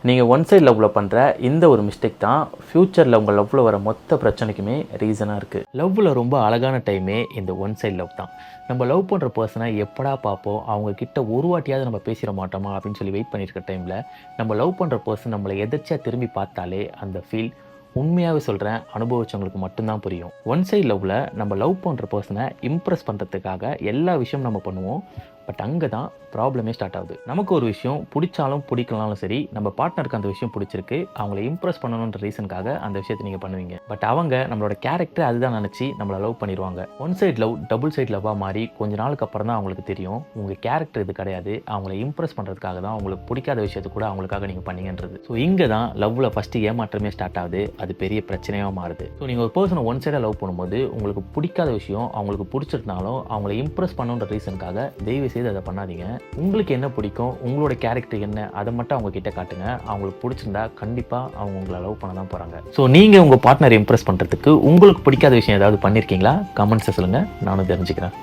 நீங்கள் one side லவ்வில் பண்ணுற இந்த ஒரு மிஸ்டேக் தான் ஃப்யூச்சரில் உங்கள் லவ்வில் வர மொத்த பிரச்சனைக்குமே ரீசனாக இருக்குது. லவ்வில் ரொம்ப அழகான டைமே இந்த ஒன் சைட் லவ் தான். நம்ம லவ் பண்ணுற பர்சனை எப்படா பார்ப்போம், அவங்க கிட்ட ஒரு வாட்டியாவது நம்ம பேசிட மாட்டோமா அப்படின்னு சொல்லி வெயிட் பண்ணியிருக்க டைமில் நம்ம லவ் பண்ணுற பர்சன் நம்மளை எதிர்ச்சியாக திரும்பி பார்த்தாலே அந்த ஃபீல் உண்மையாகவே சொல்கிறேன், அனுபவிச்சவங்களுக்கு மட்டும்தான் புரியும். ஒன் சைட் லவ்வில் நம்ம லவ் பண்ணுற பர்சனை இம்ப்ரெஸ் பண்ணுறதுக்காக எல்லா விஷயம் நம்ம பண்ணுவோம். பட் அங்கே தான் ப்ராப்ளமே ஸ்டார்ட் ஆகுது. நமக்கு ஒரு விஷயம் பிடிச்சாலும் பிடிக்கலாலும் சரி, நம்ம பார்ட்னருக்கு அந்த விஷயம் பிடிச்சிருக்கு, அவங்கள இம்ப்ரெஸ் பண்ணணுன்ற ரீசனுக்காக அந்த விஷயத்தை நீங்கள் பண்ணுவீங்க. பட் அவங்க நம்மளோட கேரக்டர் அதுதான் நினச்சி நம்மளை லவ் பண்ணிடுவாங்க. One side love double side லவ்வாக மாறி கொஞ்ச நாளுக்கு அப்புறம் தான் அவங்களுக்கு தெரியும் உங்கள் கேரக்டர் இது கிடையாது, அவங்கள இம்ப்ரெஸ் பண்ணுறதுக்காக தான் உங்களுக்கு பிடிக்காத விஷயத்தை கூட அவங்களுக்காக நீங்கள் பண்ணீங்கன்றது. ஸோ இங்கே தான் லவ்வில் ஃபஸ்ட்டு ஏமாற்றமே ஸ்டார்ட் ஆகுது, அது பெரிய பிரச்சனையாக மாறுது. ஸோ நீங்கள் ஒரு பர்சனை ஒன் சைடாக லவ் பண்ணும்போது உங்களுக்கு பிடிக்காத விஷயம் அவங்களுக்கு பிடிச்சிருந்தாலும் அவங்கள இம்ப்ரெஸ் பண்ணுன்ற ரீசனுக்காக தயவு செய்து அதை பண்ணாதீங்க. உங்களுக்கு என்ன பிடிக்கும், உங்களோட கேரக்டர் என்ன, அதை மட்டும் அவங்க கிட்ட காட்டுங்க. அவங்களுக்கு பிடிச்சிருந்தா கண்டிப்பாக அவங்க உங்களை லவ் பண்ண தான் போகிறாங்க. ஸோ நீங்கள் உங்கள் பார்ட்னரை இம்ப்ரெஸ் பண்ணுறதுக்கு உங்களுக்கு பிடிக்காத விஷயம் ஏதாவது பண்ணியிருக்கீங்களா? கமெண்ட்ஸை சொல்லுங்கள், நானும் தெரிஞ்சுக்கிறேன்.